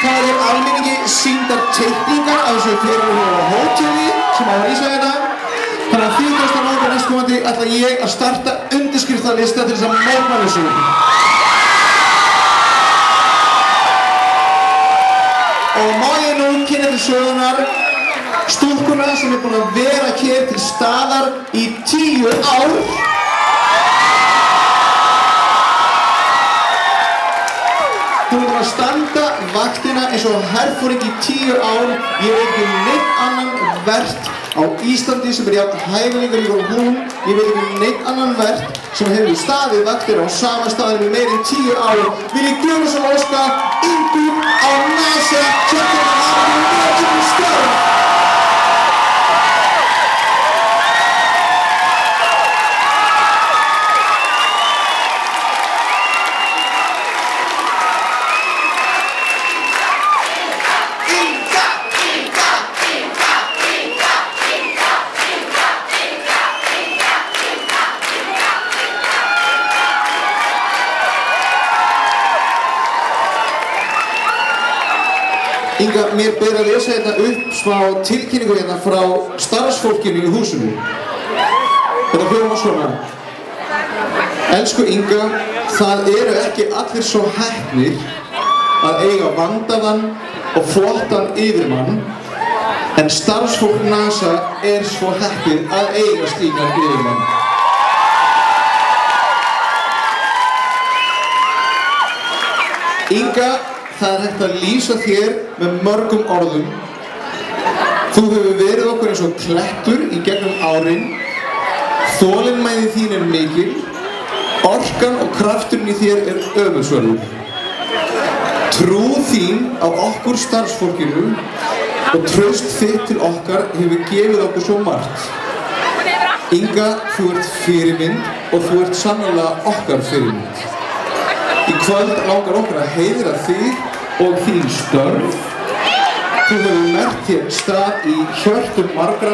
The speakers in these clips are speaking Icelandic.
Það eru almenningi sýndar teikningar af þessu fyrirhugaða hóteli sem á að lýsa hérna. Þannig að 30. nóvember næstkomandi ætla ég að starta undirskriftalista til þess að mótmæla þessu. Og má ég nú kynna til sögunar stúlkuna sem er búin að vera hér til staðar í 10 ár. Hún er búin að standa vaktina eins og herfóring í 10 ár. Ég veit ekki neitt annan vert á Íslandi sem er jafn hæfileikaríkur og hún. Ég veit ekki neitt annan vert sem hefur staðið vaktir á sama staðinu í meira en 10 ár. Vil ég gjöra svo óska Ingu á NASA sem er að störf. Inga, mér ber að lesa hérna upp smá tilkynningu hérna frá starfsfólkinu í húsinu. Þetta hljómar svona. Elsku Inga, það eru ekki allir svo heppnir að eiga vandaðan og flottan yfirmann, en starfsfólk NASA er svo heppið að eiga slíkan yfirmann. Inga, það er hægt að lýsa þér með mörgum orðum. Þú hefur verið okkur eins og klettur í gegnum árin. Þolinmæði þín er mikil. Orkan og krafturinn í þér er öfundsverður. Trú þín á okkur starfsfólkinu og traust þitt til okkar hefur gefið okkur svo margt. Inga, þú ert fyrirmynd og þú ert sannarlega okkar fyrirmynd. Í kvöld langar okkur að heiðra þig og þín störf. Þú hefur merkt hér stað í hjörtum margra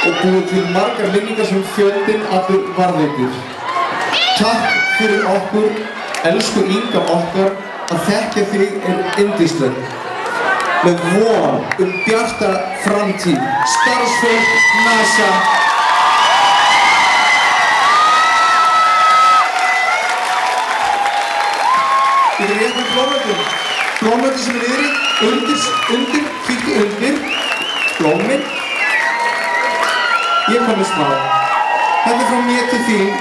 og búið til margar minningar sem fjöldinn allur varðveitir. Takk fyrir okkur, elsku Inga okkar, að þekkja þig er yndislegt. Með von bjarta framtíð. Starfsfólk NASA. Ég er rétt með blómöndum. Blómöndi sem er yfir, undir, kíkti undir, blómin. Ég kom með smá. Þetta er frá mér til þín.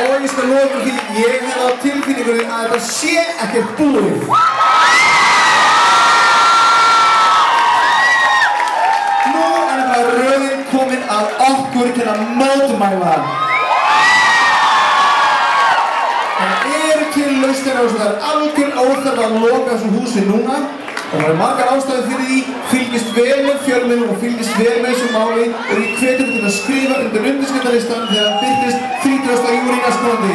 Og ég skal lofa því, ég hef á tilfinningunni að þetta sé ekkert búið. Nú er bara röðin komin að okkur til að mótmæla. Það eru til lausnir á þessu, það er algjör óþarfi að loka þessu húsi núna. Það eru margar ástæður fyrir því, fylgist vel með fjölmiðlum og fylgist vel með þessu máli og ég hvet ykkur til að skrifa undir undirskriftalistan þegar það birtist 30. júní næstkomandi.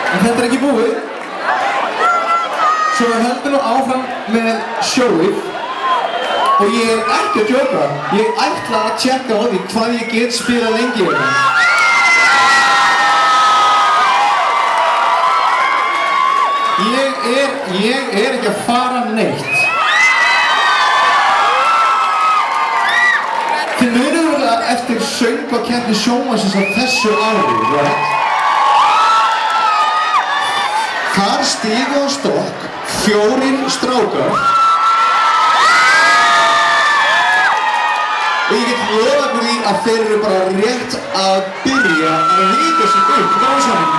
En þetta er ekki búið. Svo við höldum nú áfram með sjóið. Og ég er ekki að djóka. Ég ætla að tjekka á því hvað ég get spilað lengi hérna. Ég er ekki að fara neitt. Þið munið verða eftir söngvakeppni sjónvarpsins á þessu ári, right? Þar stigu á stokk 4 strákar. Og ég get lofa ykkur því að þeir eru bara rétt að byrja að hita sig upp í dansanum.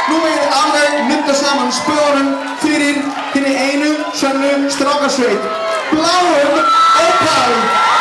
Nú megið þið alveg nudda saman spöðunum fyrir hinni einu sönnu strákasveit. Bláum Opal!